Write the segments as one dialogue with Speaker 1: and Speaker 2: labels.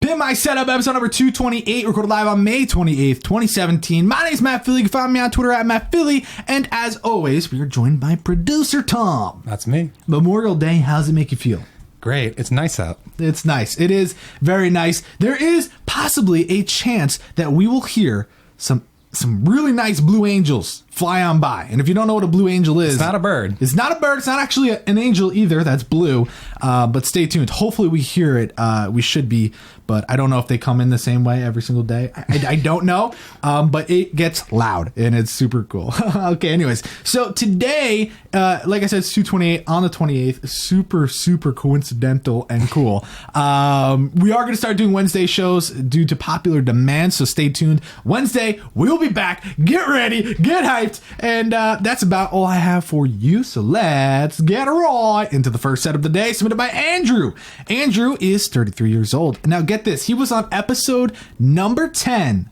Speaker 1: Pimp My Setup, episode number 228, recorded live on May 28th, 2017. My name's Matt Philly. You can find me on Twitter at Matt Philly. And as always, we are joined by producer Tom.
Speaker 2: That's me.
Speaker 1: Memorial Day, how's it make you feel?
Speaker 2: Great. It's nice out.
Speaker 1: It's nice. It is very nice. There is possibly a chance that we will hear some really nice blue angels fly on by. And if you don't know what a blue angel is...
Speaker 2: It's not a bird.
Speaker 1: It's not a bird. It's not actually an angel either. That's blue. But stay tuned. Hopefully we hear it. We should be. But I don't know if they come in the same way every single day. I don't know. But it gets loud. And it's super cool. Okay, anyways. So today, like I said, it's 228 on the 28th. Super coincidental and cool. We are going to start doing Wednesday shows due to popular demand. So stay tuned. Wednesday, we'll be back. Get ready. Get hyped. And that's about all I have for you. So let's get right into the first set of the day, submitted by Andrew. Andrew is 33 years old. Now get this. He was on episode number 10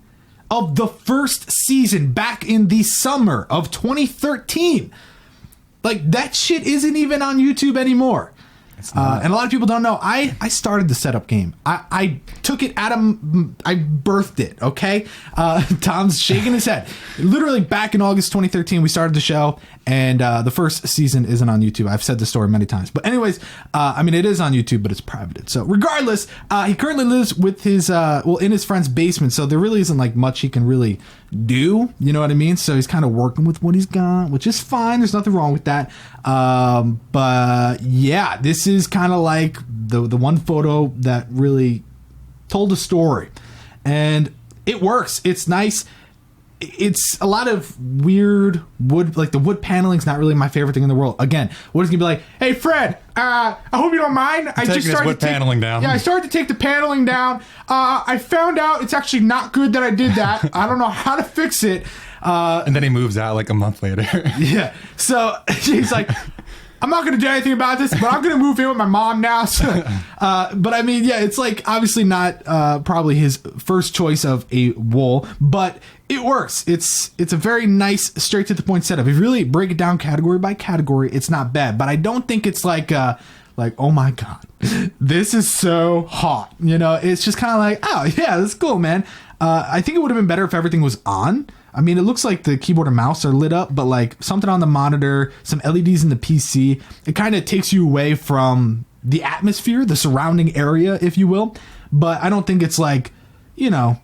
Speaker 1: of the first season back in the summer of 2013. Like, that shit isn't even on YouTube anymore. And a lot of people don't know, I started the setup game. I took it out of, I birthed it, okay? Tom's shaking his head. Literally back in August 2013, we started the show, and the first season isn't on YouTube. I've said the story many times. But anyways, I mean, it is on YouTube, but it's privated. So regardless, he currently lives with his, in his friend's basement, so there really isn't like much he can really do, you know what I mean? So he's kind of working with what he's got, which is fine. There's nothing wrong with that. But yeah, this is kind of like the one photo that really told a story, and it works. It's nice. It's a lot of weird wood, like the wood paneling's not really my favorite thing in the world. Again, what is gonna be like? Hey Fred, I hope you don't mind. I just started
Speaker 2: wood paneling down.
Speaker 1: Yeah, I started to take the paneling down. I found out it's actually not good that I did that. I don't know how to fix it.
Speaker 2: And then he moves out like a month later.
Speaker 1: Yeah. So he's like, I'm not going to do anything about this, but I'm going to move in with my mom now. So, but I mean, yeah, it's like obviously not probably his first choice of a wool, but it works. It's a very nice, straight to the point setup. If you really break it down category by category, it's not bad. But I don't think it's like, oh my God, this is so hot. You know, it's just kind of like, oh yeah, that's cool, man. I think it would have been better if everything was on. I mean, it looks like the keyboard and mouse are lit up, but like something on the monitor, some LEDs in the PC, it kind of takes you away from the atmosphere, the surrounding area, if you will. But I don't think it's like, you know,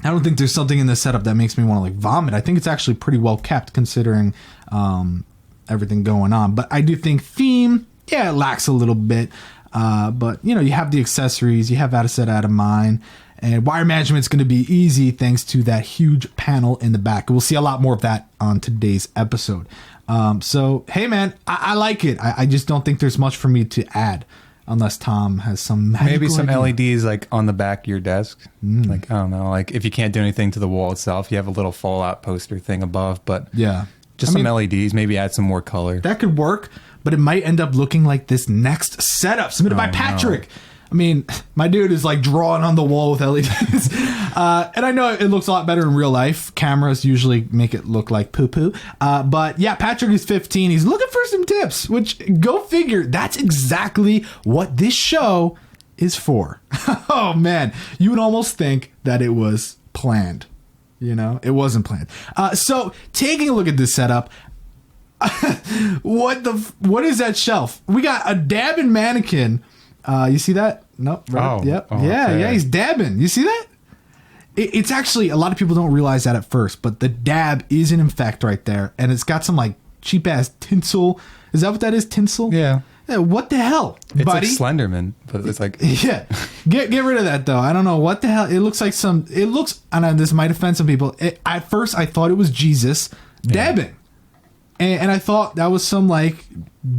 Speaker 1: I don't think there's something in the setup that makes me want to like vomit. I think it's actually pretty well kept considering everything going on. But I do think theme, yeah, it lacks a little bit. But, you know, you have the accessories, you have out of set, out of mind. And wire management is going to be easy thanks to that huge panel in the back. We'll see a lot more of that on today's episode. So, hey, man, I like it. I just don't think there's much for me to add unless Tom has some
Speaker 2: maybe some
Speaker 1: idea.
Speaker 2: LEDs like on the back of your desk. Like, I don't know, like if you can't do anything to the wall itself, you have a little Fallout poster thing above. But
Speaker 1: yeah,
Speaker 2: just some LEDs, maybe add some more color.
Speaker 1: That could work, but it might end up looking like this next setup submitted by Patrick. No. I mean, my dude is like drawing on the wall with LEDs. And I know it looks a lot better in real life. Cameras usually make it look like poo-poo. But yeah, Patrick is 15. He's looking for some tips, which go figure. That's exactly what this show is for. Oh, man. You would almost think that it was planned. You know, it wasn't planned. So taking a look at this setup, what is that shelf? We got a dabbing mannequin. You see that? Nope. Right.
Speaker 2: Oh,
Speaker 1: yep.
Speaker 2: Oh,
Speaker 1: yeah,
Speaker 2: okay.
Speaker 1: yeah. He's dabbing. You see that? It's actually, a lot of people don't realize that at first, but the dab is in effect right there, and it's got some like cheap ass tinsel. Is that what that is? Tinsel?
Speaker 2: Yeah.
Speaker 1: What the hell,
Speaker 2: it's
Speaker 1: buddy?
Speaker 2: It's like Slenderman, but it's like
Speaker 1: yeah. Get rid of that though. I don't know what the hell. It looks like some. It looks, and this might offend some people. At first, I thought it was Jesus dabbing, and I thought that was some like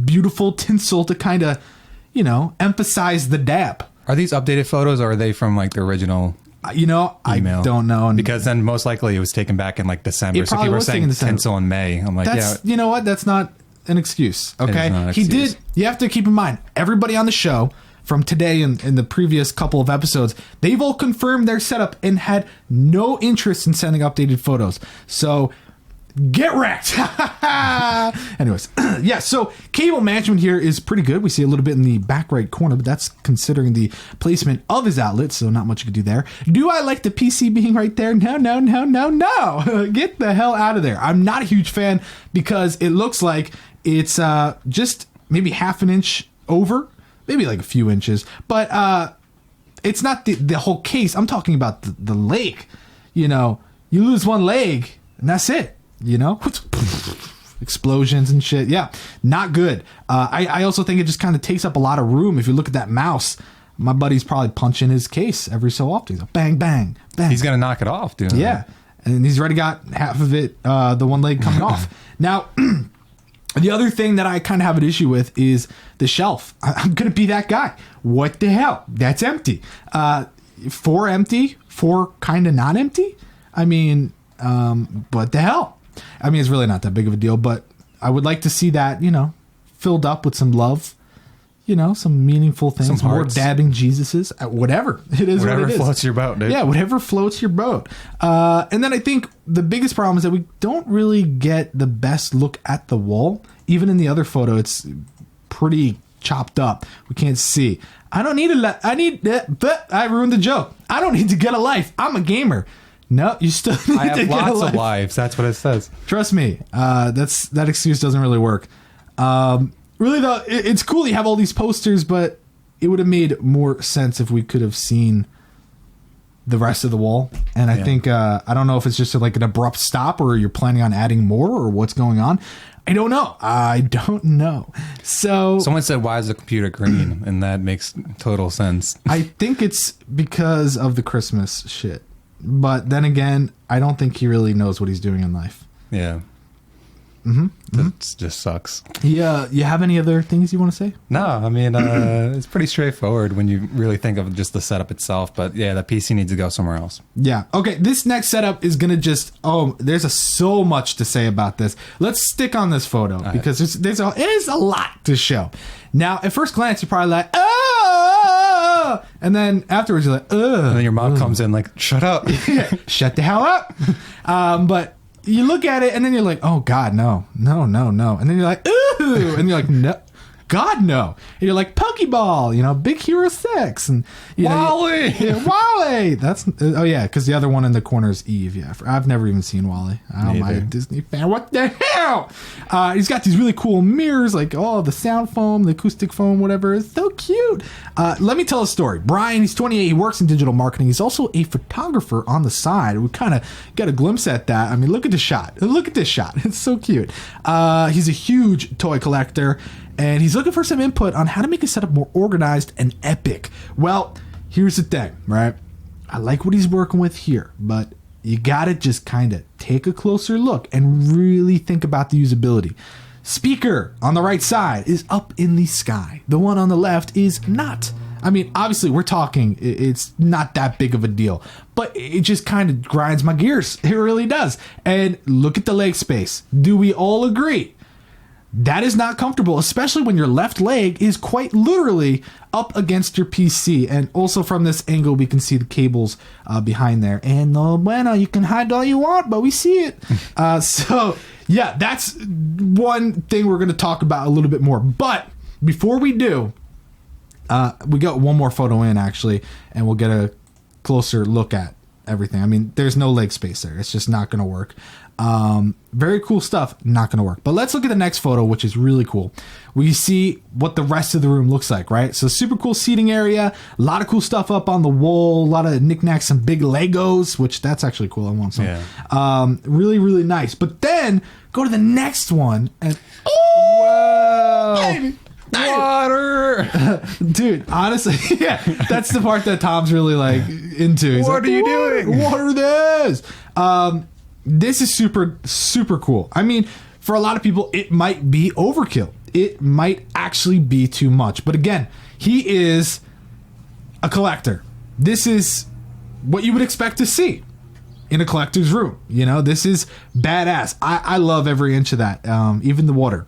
Speaker 1: beautiful tinsel to kind of, you know, emphasize the dab.
Speaker 2: Are these updated photos or are they from like the original?
Speaker 1: You know, email? I don't know.
Speaker 2: Because then most likely it was taken back in like December. So people were saying tinsel in May. I'm like, yeah.
Speaker 1: You know what? That's not an excuse. Okay.
Speaker 2: He did.
Speaker 1: You have to keep in mind, everybody on the show from today and in the previous couple of episodes, they've all confirmed their setup and had no interest in sending updated photos. So Get wrecked. Anyways, yeah, so cable management here is pretty good. We see a little bit in the back right corner, but that's considering the placement of his outlet, so not much you can do there. Do I like the PC being right there? No. Get the hell out of there. I'm not a huge fan because it looks like it's just maybe half an inch over, maybe like a few inches, but it's not the whole case. I'm talking about the leg. You know, you lose one leg and that's it. You know, explosions and shit. Yeah, not good. I also think it just kind of takes up a lot of room. If you look at that mouse, my buddy's probably punching his case every so often. He's like, bang, bang, bang.
Speaker 2: He's gonna knock it off, dude.
Speaker 1: Yeah, and he's already got half of it, the one leg coming off. Now, the other thing that I kind of have an issue with is the shelf. I'm gonna be that guy. What the hell? That's empty. 4 empty, 4 kind of not empty. I mean, what the hell? I mean, it's really not that big of a deal, but I would like to see that, you know, filled up with some love, you know, some meaningful things,
Speaker 2: some
Speaker 1: more
Speaker 2: hearts.
Speaker 1: dabbing Jesuses, whatever. It is
Speaker 2: Whatever
Speaker 1: what it is.
Speaker 2: floats your boat, dude.
Speaker 1: Yeah, whatever floats your boat. And then I think the biggest problem is that we don't really get the best look at the wall. Even in the other photo, it's pretty chopped up. We can't see. I don't need but I ruined the joke. I don't need to get a life. I'm a gamer. No, you still need
Speaker 2: I
Speaker 1: to
Speaker 2: have
Speaker 1: get a
Speaker 2: lots
Speaker 1: life.
Speaker 2: of lives. That's what it says.
Speaker 1: Trust me, that excuse doesn't really work. Really though, it's cool you have all these posters, but it would have made more sense if we could have seen the rest of the wall. And I think I don't know if it's just like an abrupt stop or you're planning on adding more or what's going on. I don't know. So
Speaker 2: Someone said, "Why is the computer green?" And that makes total sense.
Speaker 1: I think it's because of the Christmas shit. But then again, I don't think he really knows what he's doing in life.
Speaker 2: Yeah. That just sucks.
Speaker 1: Yeah. You have any other things you want to say?
Speaker 2: No, I mean, it's pretty straightforward when you really think of just the setup itself. But yeah, the PC needs to go somewhere else.
Speaker 1: Yeah. Okay. This next setup is going to just, there's so much to say about this. Let's stick on this photo because it is a lot to show. Now, at first glance, you're probably like, oh, and then afterwards you're like, ugh.
Speaker 2: And then your mom comes in like, shut up.
Speaker 1: Shut the hell up. But you look at it and then you're like, oh God, no. And then you're like, ooh, and you're like, no. God, no. And you're like, Pokeball, you know, Big Hero 6. And,
Speaker 2: Wally!
Speaker 1: Wally! That's, because the other one in the corner is Eve. Yeah, I've never even seen Wally. I'm a Disney fan. What the hell? He's got these really cool mirrors, like, the sound foam, the acoustic foam, whatever. It's so cute. Let me tell a story. Brian, he's 28. He works in digital marketing. He's also a photographer on the side. We kind of get a glimpse at that. I mean, look at the shot. Look at this shot. It's so cute. He's a huge toy collector. And he's looking for some input on how to make a setup more organized and epic. Well, here's the thing, right? I like what he's working with here, but you gotta just kind of take a closer look and really think about the usability. Speaker on the right side is up in the sky. The one on the left is not. I mean, obviously, we're talking, it's not that big of a deal, but it just kind of grinds my gears. It really does. And look at the leg space. Do we all agree? That is not comfortable, especially when your left leg is quite literally up against your PC. And also from this angle, we can see the cables behind there. And no bueno, you can hide all you want, but we see it. So, yeah, that's one thing we're going to talk about a little bit more. But before we do, we got one more photo in, actually, and we'll get a closer look at everything. I mean, there's no leg space there. It's just not going to work. Very cool stuff, not going to work. But let's look at the next photo, which is really cool. We see what the rest of the room looks like, right? So super cool seating area, a lot of cool stuff up on the wall, a lot of knickknacks, some big Legos, which that's actually cool. I want some. Yeah. Really, really nice. But then go to the next one and
Speaker 2: Whoa! Water!
Speaker 1: Dude, honestly, yeah, that's the part that Tom's really like into. He's
Speaker 2: What
Speaker 1: like,
Speaker 2: are you doing?
Speaker 1: Water this! This is super, super cool. I mean, for a lot of people, it might be overkill. It might actually be too much. But again, he is a collector. This is what you would expect to see in a collector's room. You know, this is badass. I love every inch of that. Even the water.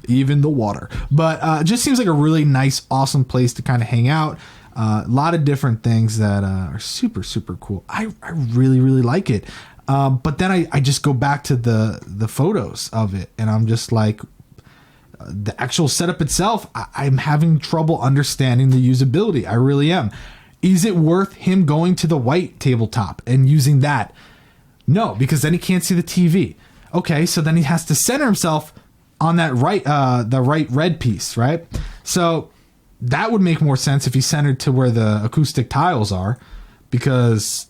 Speaker 1: Even the water. But it just seems like a really nice, awesome place to kind of hang out. A lot of different things that are super, super cool. I really, really like it. But then I just go back to the photos of it, and I'm just like, the actual setup itself, I'm having trouble understanding the usability. I really am. Is it worth him going to the white tabletop and using that? No, because then he can't see the TV. Okay, so then he has to center himself on that the right red piece, right? So that would make more sense if he centered to where the acoustic tiles are, because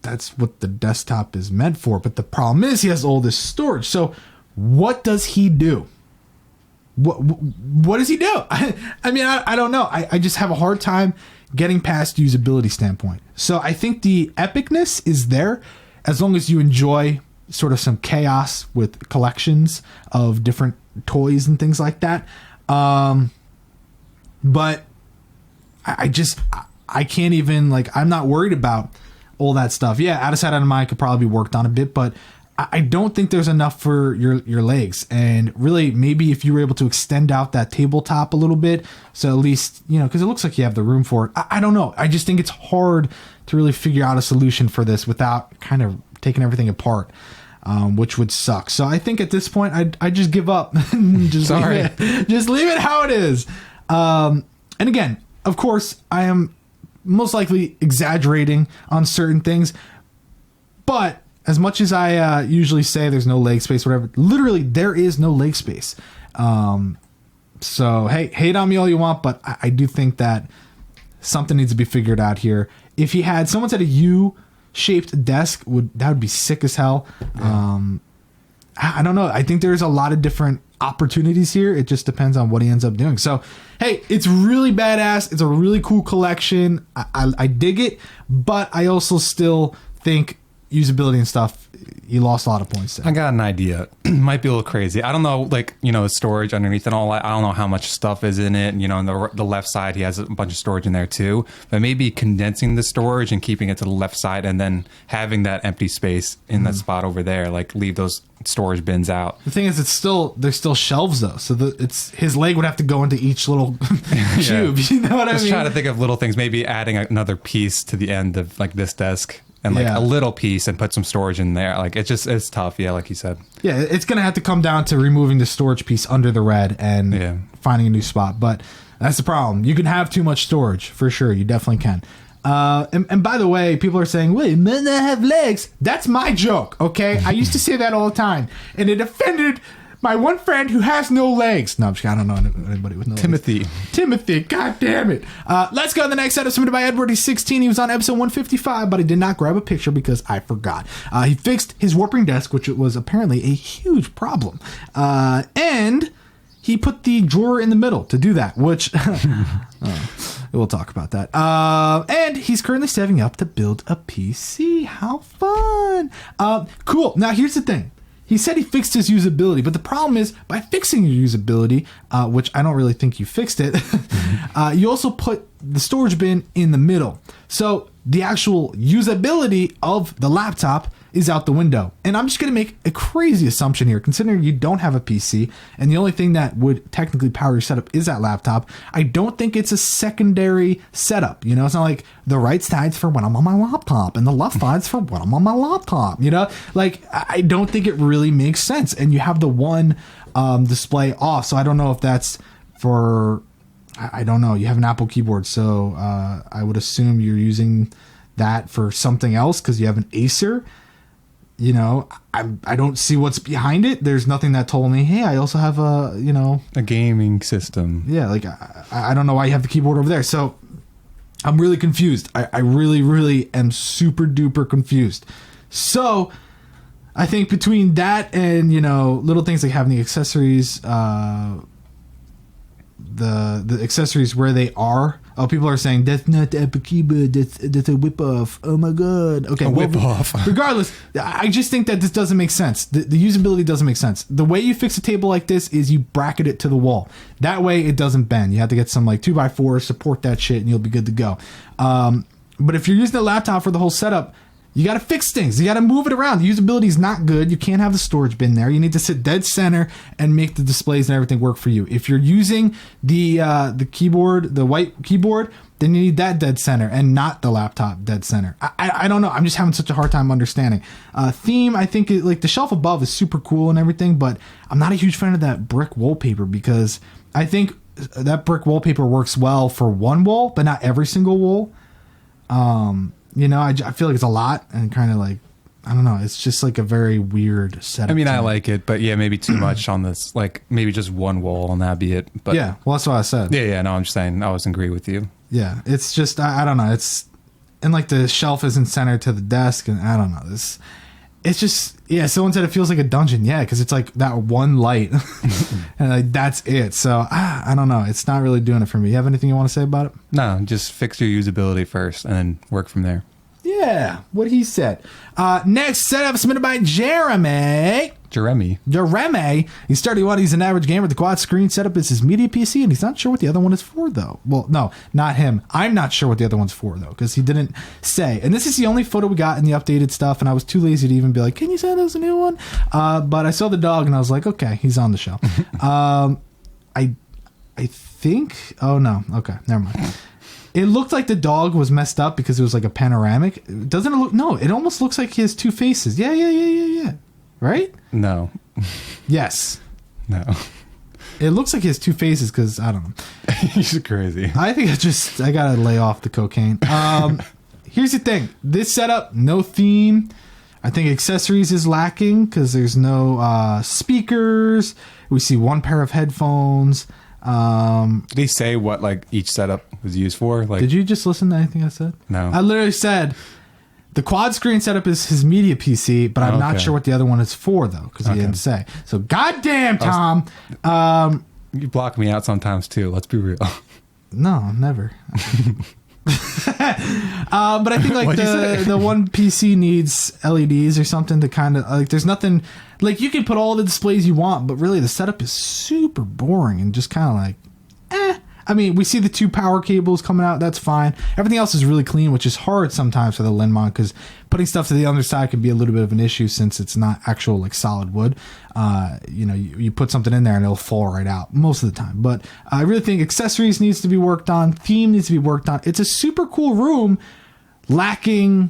Speaker 1: that's what the desktop is meant for. But the problem is he has all this storage. So what does he do? What does he do? I mean, I don't know. I just have a hard time getting past usability standpoint. So I think the epicness is there as long as you enjoy sort of some chaos with collections of different toys and things like that. But I can't even, like, I'm not worried about all that stuff. Yeah, out of sight, out of mind could probably be worked on a bit, but I don't think there's enough for your legs. And really, maybe if you were able to extend out that tabletop a little bit, so at least, you know, because it looks like you have the room for it. I don't know. I just think it's hard to really figure out a solution for this without kind of taking everything apart, which would suck. So I think at this point, I just give up. Just leave it how it is. And again, of course, I am most likely exaggerating on certain things, but as much as I usually say there's no leg space, whatever, literally there is no leg space. So, hey, hate on me all you want, but I do think that something needs to be figured out here. If he had, someone said a U-shaped desk, that would be sick as hell. Yeah. I don't know. I think there's a lot of different opportunities here. It just depends on what he ends up doing. So, hey, it's really badass. It's a really cool collection. I dig it, but I also still think usability and stuff, you lost a lot of points there.
Speaker 2: I got an idea. Might be a little crazy. I don't know, like, you know, storage underneath and all that. I don't know how much stuff is in it. And, you know, on the left side, he has a bunch of storage in there too. But maybe condensing the storage and keeping it to the left side and then having that empty space in that spot over there. Like, leave those storage bins out.
Speaker 1: The thing is, there's still shelves though. So his leg would have to go into each little cube. You know what I mean?
Speaker 2: Just trying to think of little things. Maybe adding another piece to the end of, like, this desk. And like a little piece and put some storage in there. Like, it's tough. Yeah, like you said. Yeah,
Speaker 1: it's going to have to come down to removing the storage piece under the red and finding a new spot. But that's the problem. You can have too much storage, for sure. You definitely can. And by the way, people are saying, wait, men that have legs. That's my joke, okay? I used to say that all the time. And it offended my one friend who has no legs. No, I'm just, I don't know anybody with no
Speaker 2: Timothy.
Speaker 1: legs. Timothy, god damn it. Let's go to the next set, submitted by Edward. He's 16. He was on episode 155, but I did not grab a picture because I forgot. He fixed his warping desk, which was apparently a huge problem. And he put the drawer in the middle to do that, which we'll talk about that. And he's currently setting up to build a PC. How fun. Cool. Now, here's the thing. He said he fixed his usability, but the problem is, by fixing your usability, which I don't really think you fixed it, you also put the storage bin in the middle. So the actual usability of the laptop is out the window. And I'm just going to make a crazy assumption here, considering you don't have a PC, and the only thing that would technically power your setup is that laptop. I don't think it's a secondary setup. You know, it's not like the right side's for when I'm on my laptop and the left side's for when I'm on my laptop. You know, like, I don't think it really makes sense. And you have the one display off. So I don't know if that's for, I don't know. You have an Apple keyboard. So I would assume you're using that for something else because you have an Acer. You know, I don't see what's behind it. There's nothing that told me, hey, I also have a
Speaker 2: gaming system.
Speaker 1: Yeah, like, I don't know why you have the keyboard over there. So I'm really confused. I really, really am super duper confused. So I think between that and, you know, little things like having the accessories, the accessories where they are. Oh, people are saying that's not the Apple keyboard. That's a whip off. Oh my god. Okay,
Speaker 2: whip off.
Speaker 1: Regardless, I just think that this doesn't make sense. The usability doesn't make sense. The way you fix a table like this is you bracket it to the wall. That way it doesn't bend. You have to get some like 2x4, support that shit, and you'll be good to go. But if you're using a laptop for the whole setup, You got to fix things. You got to move it around. The usability is not good. You can't have the storage bin there. You need to sit dead center and make the displays and everything work for you. If you're using the keyboard, the white keyboard, then you need that dead center and not the laptop dead center. I don't know. I'm just having such a hard time understanding. Theme, I think like the shelf above is super cool and everything, but I'm not a huge fan of that brick wallpaper because I think that brick wallpaper works well for one wall, but not every single wall. You know, I feel like it's a lot and kind of like, I don't know. It's just like a very weird setup.
Speaker 2: I mean, I like it, but yeah, maybe too much on this. Like maybe just one wall and that'd be it. But
Speaker 1: yeah, well, that's what I said.
Speaker 2: Yeah. No, I'm just saying I was agree with you.
Speaker 1: Yeah, it's just I don't know. It's and like the shelf isn't centered to the desk, and I don't know. It's just someone said it feels like a dungeon. Yeah, because it's like that one light, and like that's it. So I don't know. It's not really doing it for me. You have anything you want to say about it?
Speaker 2: No, just fix your usability first and then work from there.
Speaker 1: Yeah, what he said. Next setup submitted by Jeremy. He's 31. He's an average gamer. The quad screen setup is his media PC, and he's not sure what the other one is for, though. Well, no, not him. I'm not sure what the other one's for, though, because he didn't say. And this is the only photo we got in the updated stuff, and I was too lazy to even be like, can you send us a new one? But I saw the dog, and I was like, okay, he's on the show. I think... Oh, no. Okay, never mind. It looked like the dog was messed up because it was like a panoramic. Doesn't it look... No, it almost looks like he has two faces. Yeah. Right?
Speaker 2: No.
Speaker 1: Yes.
Speaker 2: No.
Speaker 1: It looks like he has two faces because, I don't know.
Speaker 2: He's crazy.
Speaker 1: I think I got to lay off the cocaine. Here's the thing. This setup, no theme. I think accessories is lacking because there's no speakers. We see one pair of headphones.
Speaker 2: Did he say what like each setup was used for? Like,
Speaker 1: did you just listen to anything I said?
Speaker 2: No.
Speaker 1: I literally said the quad screen setup is his media PC, but I'm not sure what the other one is for though because he didn't say. So goddamn, Tom.
Speaker 2: You block me out sometimes too. Let's be real.
Speaker 1: No, never. But I think like the one PC needs LEDs or something to kind of like there's nothing like you can put all the displays you want, but really the setup is super boring and just kind of like I mean, we see the two power cables coming out. That's fine. Everything else is really clean, which is hard sometimes for the Linmon because putting stuff to the underside can be a little bit of an issue since it's not actual like solid wood. You know, you put something in there and it'll fall right out most of the time. But I really think accessories needs to be worked on. Theme needs to be worked on. It's a super cool room lacking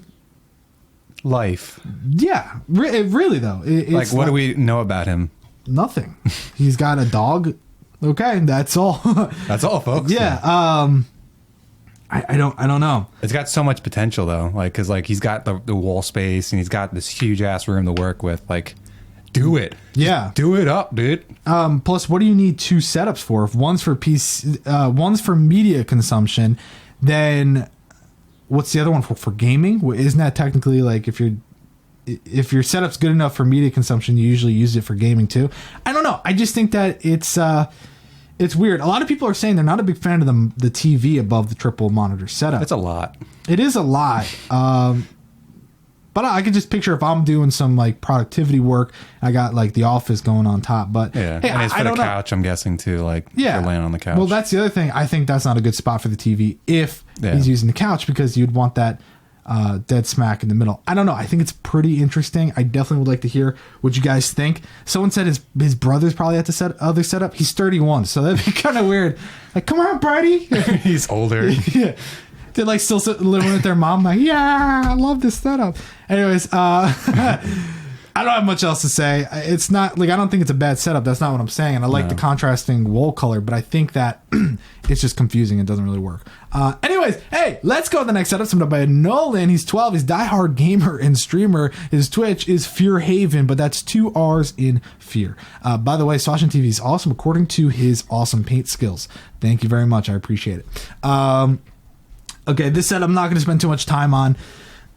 Speaker 2: life.
Speaker 1: Yeah, really though. It's
Speaker 2: like, what do we know about him?
Speaker 1: Nothing. He's got a dog. Okay, that's all.
Speaker 2: That's all, folks.
Speaker 1: Yeah. I don't know.
Speaker 2: It's got so much potential though. Like, cause like he's got the wall space and he's got this huge ass room to work with. Like, do it.
Speaker 1: Yeah.
Speaker 2: Just do it up, dude.
Speaker 1: Plus, what do you need two setups for? If one's for PC, one's for media consumption, then what's the other one for? For gaming? Isn't that technically like if your setup's good enough for media consumption, you usually use it for gaming too? I don't know. I just think that it's weird. A lot of people are saying they're not a big fan of the TV above the triple monitor setup.
Speaker 2: It's a lot.
Speaker 1: It is a lot. But I could just picture if I'm doing some like productivity work, I got like the office going on top. But
Speaker 2: yeah,
Speaker 1: hey,
Speaker 2: and it's for the couch, I'm guessing too. Like, you're laying on the couch.
Speaker 1: Well, that's the other thing. I think that's not a good spot for the TV if he's using the couch because you'd want that dead smack in the middle. I don't know. I think it's pretty interesting. I definitely would like to hear what you guys think. Someone said his brother's probably at the other setup. He's 31, so that'd be kind of weird. Like, come on, Brady.
Speaker 2: He's older.
Speaker 1: Yeah. They're like still living with their mom. Like, yeah, I love this setup. Anyways, I don't have much else to say. It's not like I don't think it's a bad setup. That's not what I'm saying. And I like the contrasting wall color, but I think that it's just confusing and doesn't really work. Anyways, hey, let's go to the next setup. Submitted by Nolan. He's 12. He's diehard gamer and streamer. His Twitch is Fear Haven, but that's 2 R's in fear. By the way, swashin TV is awesome according to his awesome paint skills. Thank you very much. I appreciate it. Okay, this set I'm not going to spend too much time on.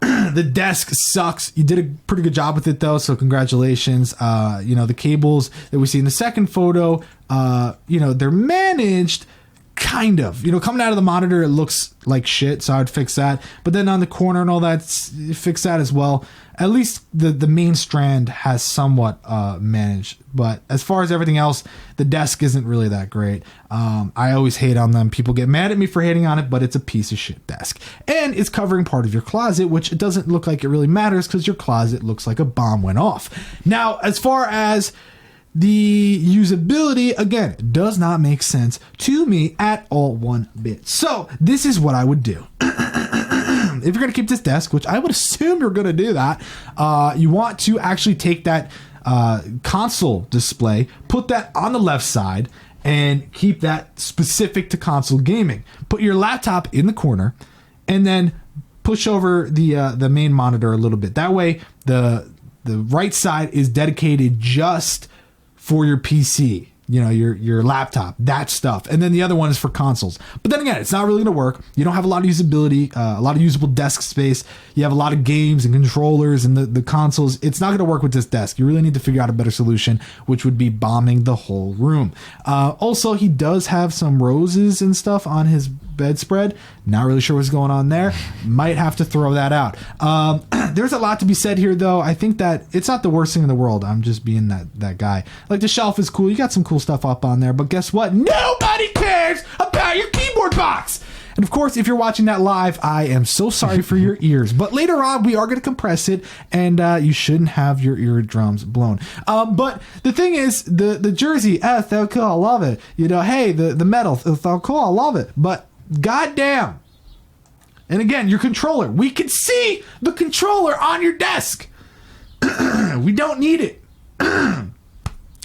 Speaker 1: The desk sucks. You did a pretty good job with it though, so congratulations. The cables that we see in the second photo, they're managed kind of, coming out of the monitor, it looks like shit, so I'd fix that. But then on the corner and all that, fix that as well. At least the main strand has somewhat managed. But as far as everything else, the desk isn't really that great. I always hate on them. People get mad at me for hating on it, but it's a piece of shit desk. And it's covering part of your closet, which it doesn't look like it really matters because your closet looks like a bomb went off. Now, as far as the usability, again, does not make sense to me at all one bit. So this is what I would do. If you're going to keep this desk, which I would assume you're going to do that, you want to actually take that console display, put that on the left side, and keep that specific to console gaming. Put your laptop in the corner, and then push over the main monitor a little bit. That way, the right side is dedicated just for your PC, your laptop, that stuff. And then the other one is for consoles. But then again, it's not really going to work. You don't have a lot of usability, a lot of usable desk space. You have a lot of games and controllers and the consoles. It's not going to work with this desk. You really need to figure out a better solution, which would be bombing the whole room. Also, he does have some roses and stuff on his bedspread. Not really sure what's going on there. Might have to throw that out. There's a lot to be said here, though. I think that it's not the worst thing in the world. I'm just being that guy. Like, the shelf is cool. You got some cool stuff up on there, but guess what? Nobody cares about your keyboard box. And of course, if you're watching that live, I am so sorry for your ears. But later on, we are going to compress it, and you shouldn't have your eardrums blown. But the thing is, the jersey, so cool, I love it. Hey, the metal, so cool, I love it. But goddamn. And again, your controller. We can see the controller on your desk. We don't need it.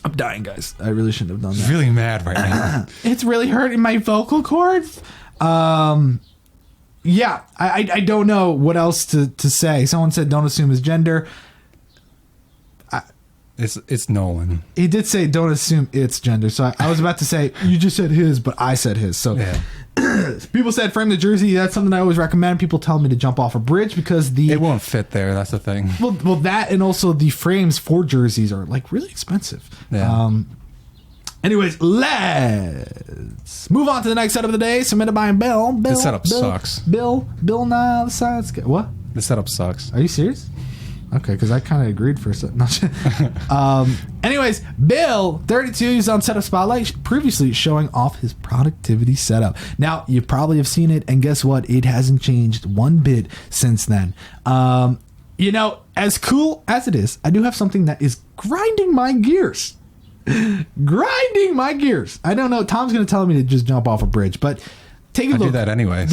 Speaker 1: I'm dying, guys. I really shouldn't have done that.
Speaker 2: I'm really mad right now.
Speaker 1: It's really hurting my vocal cords. Yeah, I don't know what else to say. Someone said don't assume his gender.
Speaker 2: It's Nolan.
Speaker 1: He did say don't assume its gender. So I was about to say you just said his, but I said his. So yeah. People said frame the jersey. That's something I always recommend. People tell me to jump off a bridge because it
Speaker 2: won't fit there. That's the thing.
Speaker 1: Well, that and also the frames for jerseys are like really expensive.
Speaker 2: Yeah.
Speaker 1: Anyways, let's move on to the next setup of the day. Submitted by Bill.
Speaker 2: This setup sucks.
Speaker 1: Bill, now the sides. What?
Speaker 2: The setup sucks.
Speaker 1: Are you serious? Okay, because I kind of agreed for a second. Anyways, Bill, 32, is on Setup Spotlight, previously showing off his productivity setup. Now, you probably have seen it, and guess what? It hasn't changed one bit since then. As cool as it is, I do have something that is grinding my gears. I don't know. Tom's going to tell me to just jump off a bridge, but take a look.
Speaker 2: I do that anyways.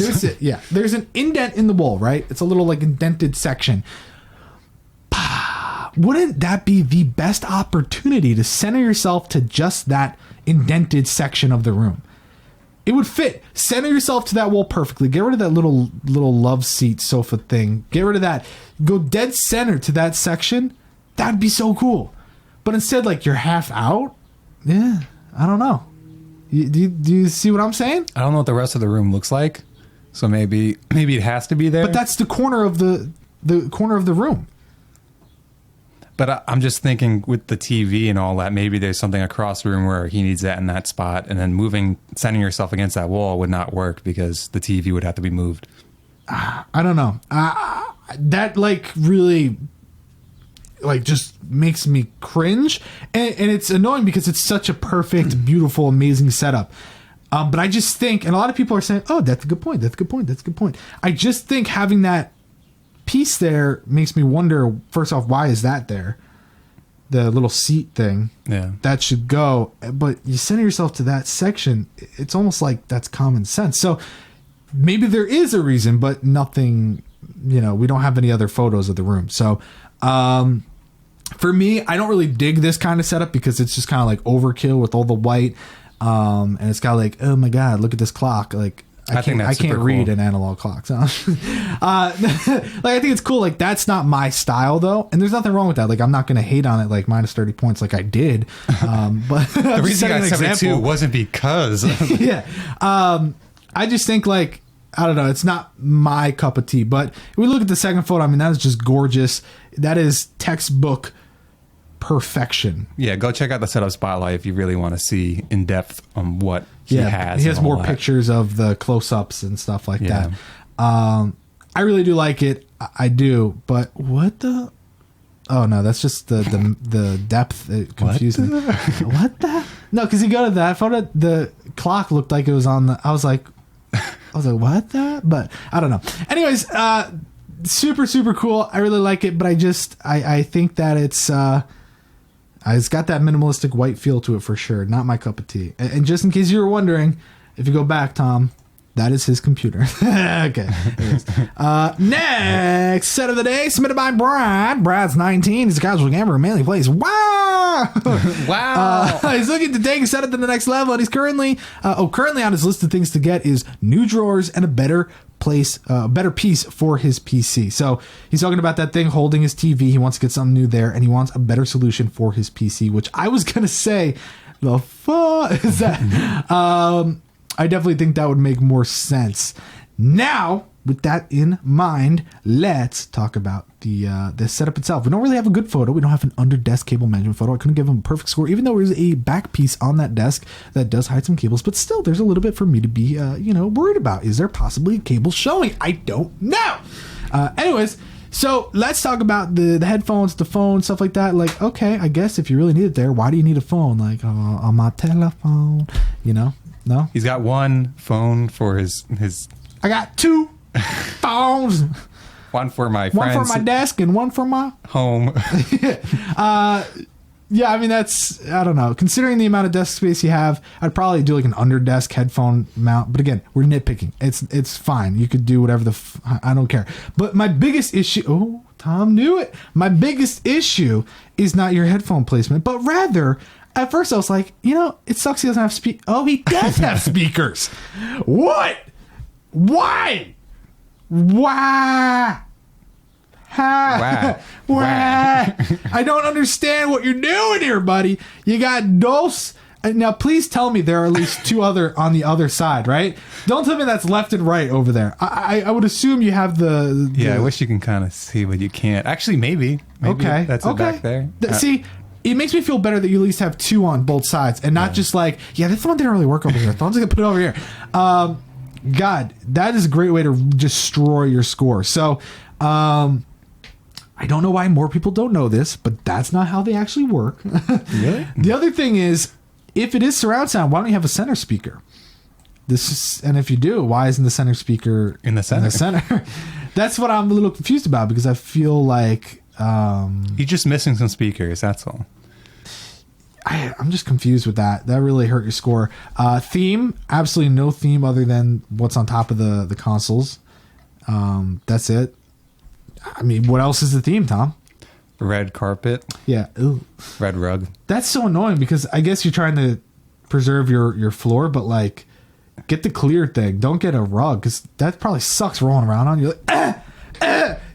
Speaker 1: There's an indent in the wall, right? It's a little like indented section. Wouldn't that be the best opportunity to center yourself to just that indented section of the room? It would fit. Center yourself to that wall perfectly. Get rid of that little love seat sofa thing. Get rid of that. Go dead center to that section. That'd be so cool. But instead, like, you're half out? Yeah, I don't know. Do you see what I'm saying?
Speaker 2: I don't know what the rest of the room looks like. So maybe it has to be there.
Speaker 1: But that's the corner of the corner of the room.
Speaker 2: But I'm just thinking with the TV and all that, maybe there's something across the room where he needs that in that spot. And then sending yourself against that wall would not work because the TV would have to be moved.
Speaker 1: I don't know. That really just makes me cringe. And it's annoying because it's such a perfect, beautiful, amazing setup. But I just think, and a lot of people are saying, oh, that's a good point. I just think having that piece there makes me wonder, first off, why is that there? The little seat thing.
Speaker 2: Yeah. That
Speaker 1: should go. But you center yourself to that section, it's almost like that's common sense. So maybe there is a reason, but nothing, we don't have any other photos of the room. So for me, I don't really dig this kind of setup because it's just kind of like overkill with all the white. And it's got like, oh my God, look at this clock. Like, I can't read an analog clock. So. I think it's cool. Like, that's not my style, though. And there's nothing wrong with that. Like, I'm not going to hate on it, like, minus 30 points like I did. But
Speaker 2: the reason I got 72 wasn't because.
Speaker 1: Yeah. I just think, like, I don't know. It's not my cup of tea. But if we look at the second photo, I mean, that is just gorgeous. That is textbook perfection.
Speaker 2: Yeah, go check out the setup spotlight if you really want to see in depth on what he has.
Speaker 1: He has more pictures of the close-ups and stuff like that. I really do like it. I do, but what the? Oh no, that's just the depth. It confused me. What the? No, because you go to that photo, the clock looked like it was on the. I was like, what the? But I don't know. Anyways, super cool. I really like it, but I think that it's got that minimalistic white feel to it for sure. Not my cup of tea. And just in case you were wondering, if you go back, Tom, that is his computer. Okay. Next set of the day, submitted by Brad. Brad's 19. He's a casual gamer who mainly plays WoW.
Speaker 2: Wow.
Speaker 1: He's looking to take a setup to the next level, and he's currently on his list of things to get is new drawers and a better piece for his PC. So he's talking about that thing holding his TV. He wants to get something new there, and he wants a better solution for his PC, which I was going to say, the fuck is that? I definitely think that would make more sense. Now, with that in mind, let's talk about the setup itself. We don't really have a good photo. We don't have an under desk cable management photo. I couldn't give him a perfect score, even though there's a back piece on that desk that does hide some cables. But still, there's a little bit for me to be, worried about. Is there possibly a cable showing? I don't know. Anyways, so let's talk about the headphones, the phone, stuff like that. Like, okay, I guess if you really need it there, why do you need a phone? Like, on my telephone, No?
Speaker 2: He's got one phone for his.
Speaker 1: I got two phones.
Speaker 2: One for my friends.
Speaker 1: One for my desk and one for my
Speaker 2: home.
Speaker 1: Yeah, I mean, I don't know. Considering the amount of desk space you have, I'd probably do like an under desk headphone mount. But again, we're nitpicking. It's fine. You could do whatever I don't care. But my biggest issue, Tom knew it. My biggest issue is not your headphone placement, but rather, at first I was like, it sucks he doesn't have he does have speakers. What? Why? Why? Why? I don't understand what you're doing here, buddy. You got dos. Now, please tell me there are at least two other on the other side, right? Don't tell me that's left and right over there. I would assume you have the
Speaker 2: I wish you can kind of see, but you can't. Actually, maybe.
Speaker 1: Okay.
Speaker 2: That's it back there.
Speaker 1: See, it makes me feel better that you at least have two on both sides and not just like, this one didn't really work over here. I'm just going to put it over here. God, that is a great way to destroy your score. So, I don't know why more people don't know this, but that's not how they actually work.
Speaker 2: Really?
Speaker 1: The other thing is, if it is surround sound, why don't you have a center speaker? And if you do, why isn't the center speaker
Speaker 2: in the center?
Speaker 1: That's what I'm a little confused about, because I feel like
Speaker 2: you're just missing some speakers. That's all.
Speaker 1: I'm just confused with that. That really hurt your score. Theme, absolutely no theme other than what's on top of the consoles. That's it. I mean, what else is the theme, Tom?
Speaker 2: Red carpet.
Speaker 1: Yeah. Ooh.
Speaker 2: Red rug.
Speaker 1: That's so annoying, because I guess you're trying to preserve your floor, but like, get the clear thing. Don't get a rug, because that probably sucks rolling around on. You're like,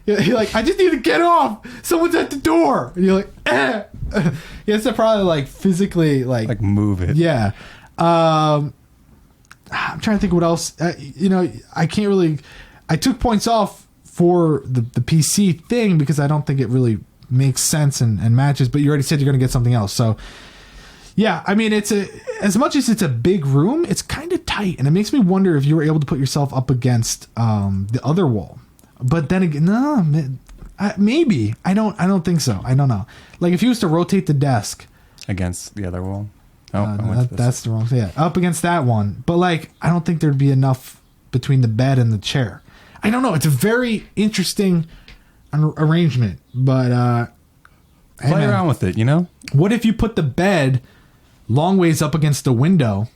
Speaker 1: You're like, I just need to get off. Someone's at the door. And you're like, You have to probably like physically like
Speaker 2: move it.
Speaker 1: Yeah. I'm trying to think what else. I can't really. I took points off for the PC thing because I don't think it really makes sense and matches. But you already said you're going to get something else, so yeah. I mean, as much as it's a big room, it's kind of tight, and it makes me wonder if you were able to put yourself up against the other wall. But then again, no, maybe I don't think so. I don't know. Like if you was to rotate the desk
Speaker 2: against the other wall.
Speaker 1: That's the wrong thing. Yeah, up against that one. But like, I don't think there'd be enough between the bed and the chair. I don't know. It's a very interesting arrangement, but
Speaker 2: play around with it.
Speaker 1: What if you put the bed long ways up against the window,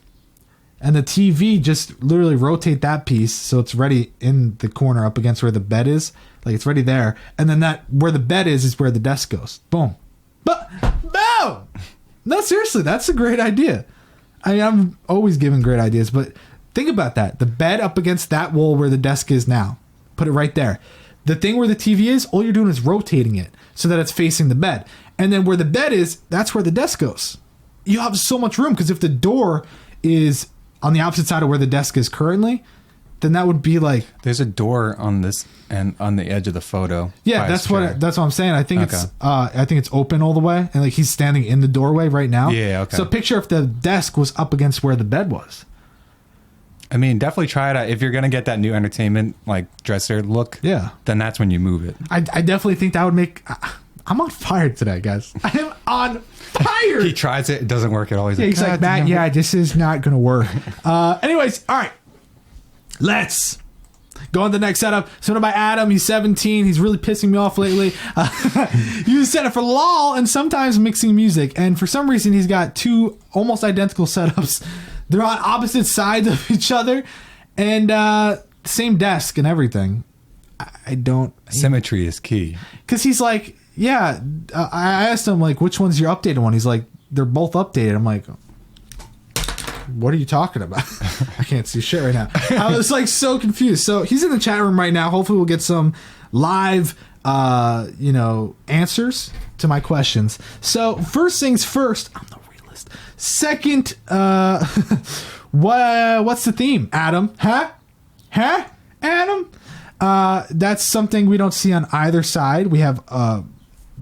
Speaker 1: and the TV just literally rotate that piece so it's ready in the corner up against where the bed is, like it's ready there, and then that where the bed is where the desk goes. Boom, but boom. No, seriously, that's a great idea. I'm always giving great ideas, but think about that. The bed up against that wall where the desk is now. Put it right there. The thing where the TV is, all you're doing is rotating it so that it's facing the bed. And then where the bed is, that's where the desk goes. You have so much room, because if the door is on the opposite side of where the desk is currently, then that would be like...
Speaker 2: There's a door on this and on the edge of the photo.
Speaker 1: Yeah, that's what I'm saying. I think it's open all the way, and like he's standing in the doorway right now.
Speaker 2: Yeah, okay.
Speaker 1: So picture if the desk was up against where the bed was.
Speaker 2: I mean, definitely try it out. If you're going to get that new entertainment, like, dresser look, then that's when you move it.
Speaker 1: I definitely think that would make... I'm on fire today, guys. I am on fire!
Speaker 2: He tries it. It doesn't work at all.
Speaker 1: He's like, Matt, this is not going to work. Anyways, all right. Let's go on to the next setup. Submitted by Adam. He's 17. He's really pissing me off lately. Use setup for LOL and sometimes mixing music. And for some reason, he's got two almost identical setups. They're on opposite sides of each other, and same desk and everything. I don't...
Speaker 2: Symmetry is key.
Speaker 1: Because he's like, I asked him, like, which one's your updated one? He's like, they're both updated. I'm like, what are you talking about? I can't see shit right now. I was, like, so confused. So he's in the chat room right now. Hopefully we'll get some live, answers to my questions. So first things first, I'm the realist. Second, what's the theme, Adam? Huh, Adam? That's something we don't see on either side. We have a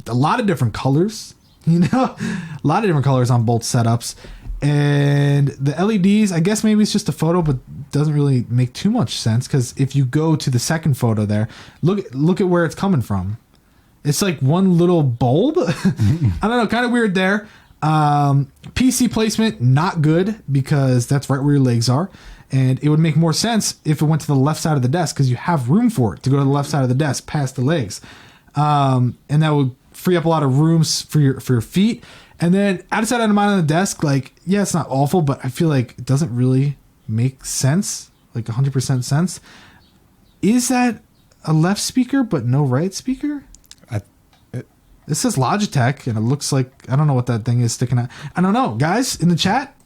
Speaker 1: lot of different colors, a lot of different colors on both setups. And the LEDs, I guess maybe it's just a photo, but doesn't really make too much sense, because if you go to the second photo there, look at where it's coming from. It's like one little bulb. I don't know, kind of weird there. PC placement, not good, because that's right where your legs are. And it would make more sense if it went to the left side of the desk, because you have room for it to go to the left side of the desk past the legs. And that would free up a lot of rooms for your feet. And then outside of mine on the desk, like, yeah, it's not awful, but I feel like it doesn't really make sense, like 100% sense. Is that a left speaker but no right speaker? It says Logitech, and it looks like, I don't know what that thing is sticking out. I don't know. Guys, in the chat,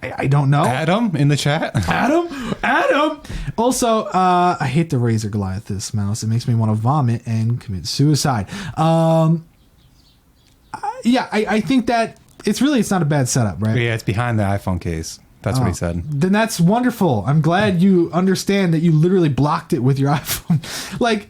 Speaker 1: I don't know.
Speaker 2: Adam in the chat.
Speaker 1: Adam. Also, I hate the Razer Goliath, this mouse. It makes me want to vomit and commit suicide. I think that it's not a bad setup, right?
Speaker 2: Yeah, it's behind the iPhone case. That's what he said.
Speaker 1: Then that's wonderful. I'm glad you understand that you literally blocked it with your iPhone. Like,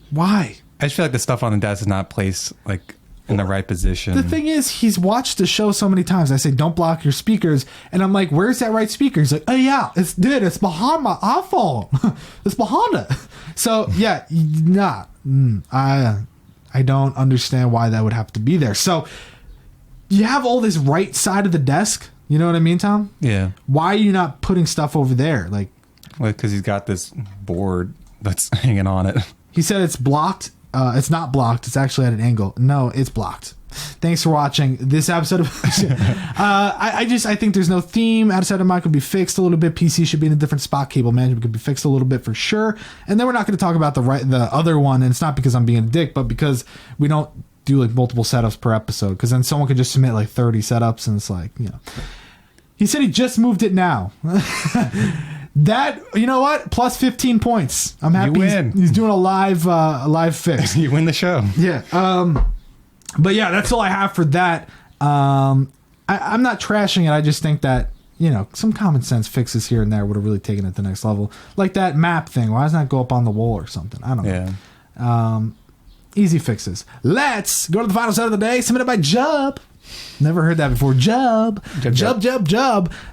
Speaker 1: why?
Speaker 2: I just feel like the stuff on the desk is not placed like in the right position.
Speaker 1: The thing is, he's watched the show so many times. I say, don't block your speakers. And I'm like, where's that right speaker? He's like, oh yeah, it's behind my iPhone. It's behind it. So yeah, I don't understand why that would have to be there. So you have all this right side of the desk. You know what I mean, Tom?
Speaker 2: Yeah.
Speaker 1: Why are you not putting stuff over there? Like,
Speaker 2: well, because he's got this board that's hanging on it.
Speaker 1: He said it's blocked. It's not blocked. It's actually at an angle. No, it's blocked. Thanks for watching this episode of... I think there's no theme. Outside of mine could be fixed a little bit. PC should be in a different spot. Cable management could be fixed a little bit for sure. And then we're not going to talk about the other one. And it's not because I'm being a dick, but because we don't do like multiple setups per episode. Because then someone could just submit like 30 setups, and it's like, He said he just moved it now. That, you know what? Plus 15 points. I'm happy.
Speaker 2: You win.
Speaker 1: He's doing a live fix.
Speaker 2: You win the show.
Speaker 1: Yeah. But yeah, that's all I have for that. I'm not trashing it. I just think that, some common sense fixes here and there would have really taken it to the next level. Like that map thing. Why doesn't that go up on the wall or something? I don't know.
Speaker 2: Yeah.
Speaker 1: Easy fixes. Let's go to the final set of the day, submitted by Jub. Never heard that before. Jub.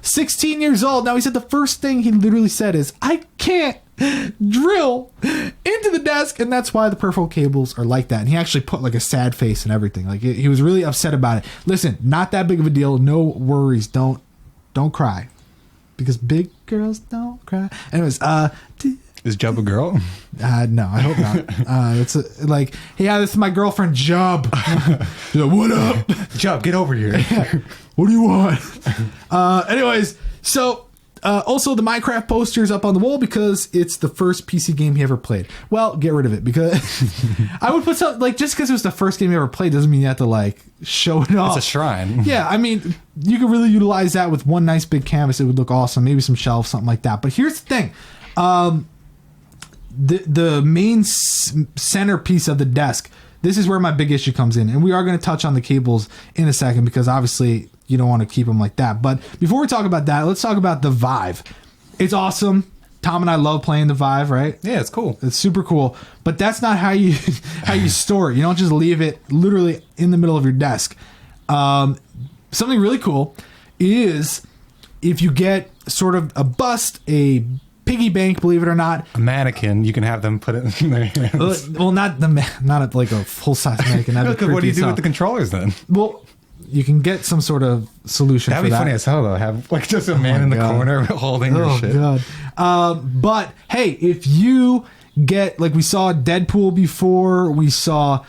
Speaker 1: 16 years old. Now, he said the first thing he literally said is, I can't drill into the desk, and that's why the peripheral cables are like that. And he actually put like a sad face and everything. Like, he was really upset about it. Listen, not that big of a deal. No worries. Don't cry, because big girls don't cry. Anyways,
Speaker 2: is Jub a girl?
Speaker 1: No, I hope not. It's like, yeah, this is my girlfriend, Jub. Like, what up?
Speaker 2: Jub, get over here.
Speaker 1: What do you want? Anyways, so also the Minecraft poster is up on the wall because it's the first PC game he ever played. Well, get rid of it, because I would put something like, just because it was the first game he ever played doesn't mean you have to like show it off.
Speaker 2: It's a shrine.
Speaker 1: Yeah, I mean, you could really utilize that with one nice big canvas. It would look awesome. Maybe some shelves, something like that. But here's the thing. The main centerpiece of the desk, this is where my big issue comes in, and we are going to touch on the cables in a second, because obviously you don't want to keep them like that. But before we talk about that, let's talk about the Vive. It's awesome. Tom and I love playing the Vive, right?
Speaker 2: Yeah, it's cool.
Speaker 1: It's super cool. But that's not how you store it. You don't just leave it literally in the middle of your desk. Something really cool is if you get sort of a bust, a piggy bank, believe it or not,
Speaker 2: a mannequin, you can have them put it in their hands.
Speaker 1: Well, not like a full size mannequin.
Speaker 2: What do you do with the controllers then?
Speaker 1: Well, you can get some sort of solution.
Speaker 2: That'd be funny as hell though. Have like just a man in the corner holding your shit.
Speaker 1: Oh god. But hey, if you get, like we saw Deadpool before, we saw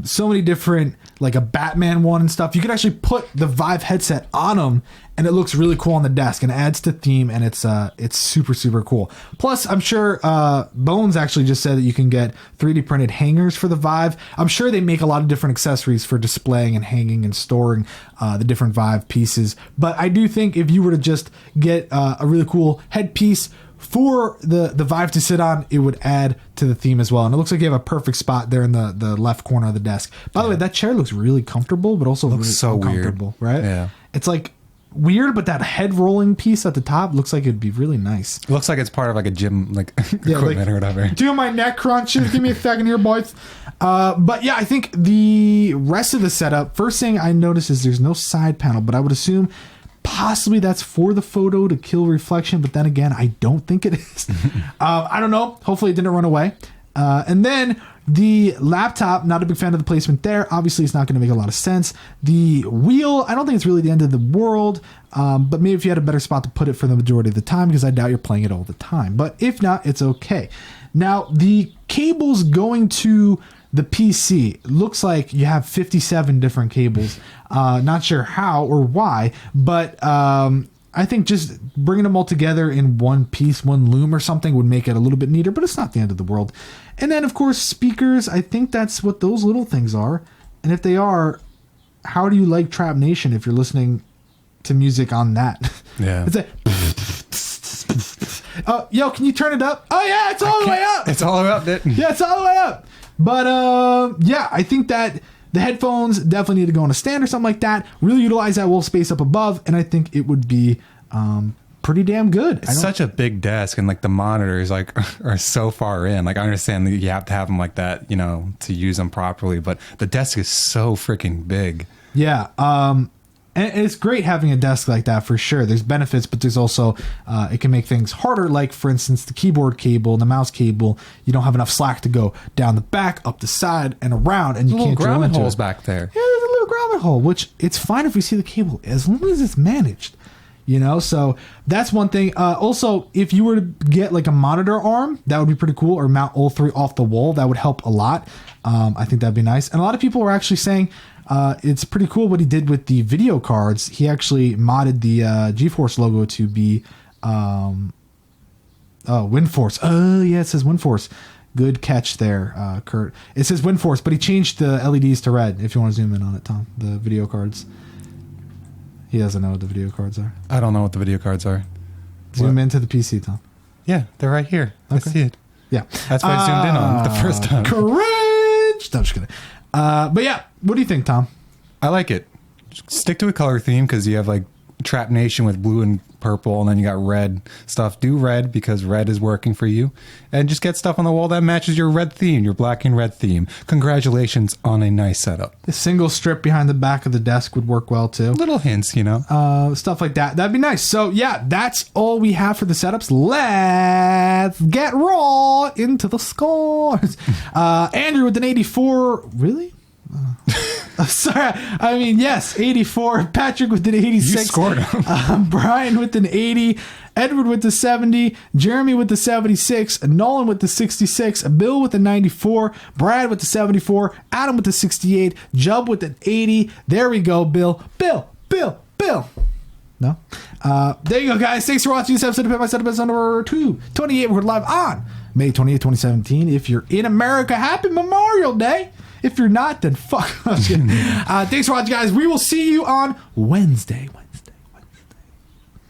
Speaker 1: so many different, like a Batman one and stuff. You can actually put the Vive headset on them, and it looks really cool on the desk and adds to theme, and it's super, super cool. Plus, I'm sure Bones actually just said that you can get 3D printed hangers for the Vive. I'm sure they make a lot of different accessories for displaying and hanging and storing the different Vive pieces. But I do think if you were to just get a really cool headpiece for the Vive to sit on, it would add to the theme as well. And it looks like you have a perfect spot there in the left corner of the desk. By the way, that chair looks really comfortable, but also
Speaker 2: looks
Speaker 1: really
Speaker 2: so
Speaker 1: uncomfortable,
Speaker 2: weird.
Speaker 1: Right?
Speaker 2: Yeah.
Speaker 1: It's like weird, but that head rolling piece at the top looks like it'd be really nice.
Speaker 2: It looks like it's part of like a gym equipment or whatever.
Speaker 1: Doing my neck crunches. Give me a second here, boys. But yeah, I think the rest of the setup, first thing I noticed is there's no side panel, but I would assume possibly that's for the photo to kill reflection, but then again, I don't think it is. I don't know. Hopefully it didn't run away. And then the laptop, not a big fan of the placement there. Obviously, it's not going to make a lot of sense. The wheel, I don't think it's really the end of the world, but maybe if you had a better spot to put it for the majority of the time, because I doubt you're playing it all the time. But if not, it's okay. Now, the cables going to the PC, looks like you have 57 different cables. Not sure how or why, but I think just bringing them all together in one piece, one loom or something would make it a little bit neater, but it's not the end of the world. And then, of course, speakers. I think that's what those little things are. And if they are, how do you like Trap Nation if you're listening to music on that?
Speaker 2: Yeah.
Speaker 1: It's like, yo, can you turn it up? Oh, yeah, it's all the way up.
Speaker 2: It's all the way up, dude.
Speaker 1: Yeah, it's all the way up. But, yeah, I think that the headphones definitely need to go on a stand or something like that. Really utilize that wall space up above, and I think it would be pretty damn good.
Speaker 2: It's such a big desk, and like the monitors like are so far in. Like I understand that you have to have them like that, you know, to use them properly, but the desk is so freaking big.
Speaker 1: Yeah. And it's great having a desk like that for sure. There's benefits, but there's also, it can make things harder. Like, for instance, the keyboard cable and the mouse cable, you don't have enough slack to go down the back, up the side, and around, and you can't drill into
Speaker 2: holes
Speaker 1: it.
Speaker 2: back there.
Speaker 1: Yeah, there's a little grommet hole, which it's fine if we see the cable as long as it's managed. You know, so that's one thing. Also, if you were to get like a monitor arm, that would be pretty cool, or mount all three off the wall. That would help a lot. I think that'd be nice. And a lot of people were actually saying it's pretty cool what he did with the video cards. He actually modded the GeForce logo to be WindForce. Oh, yeah, it says WindForce. Good catch there, Kurt. It says WindForce, but he changed the LEDs to red, if you want to zoom in on it, Tom, the video cards. He doesn't know what the video cards are.
Speaker 2: I don't know what the video cards are.
Speaker 1: Zoom into the PC, Tom.
Speaker 2: Yeah, they're right here. Okay. I see it.
Speaker 1: Yeah.
Speaker 2: That's what I zoomed in on the first time.
Speaker 1: Courage! No, I'm just kidding. But yeah, what do you think, Tom?
Speaker 2: I like it. Stick to a color theme because you have like Trap Nation with blue and purple, and then you got red stuff. Do red because red is working for you, and just get stuff on the wall that matches your red theme, your black and red theme. Congratulations on a nice setup.
Speaker 1: The single strip behind the back of the desk would work well too.
Speaker 2: Little hints, you know,
Speaker 1: stuff like that. That'd be nice. So yeah, that's all we have for the setups. Let's get raw into the scores. Andrew with an 84. Really? Sorry, I mean, yes, 84. Patrick with an 86.
Speaker 2: You scored him.
Speaker 1: Brian with an 80. Edward with the 70. Jeremy with the 76. Nolan with the 66. Bill with the 94. Brad with the 74. Adam with the 68. Jub with an 80. There we go, Bill. Bill. No? There you go, guys. Thanks for watching this episode of Pimp, my SETUPS number 228. We're live on May 28, 2017. If you're in America, happy Memorial Day. If you're not, then fuck. Thanks for watching, guys. We will see you on Wednesday.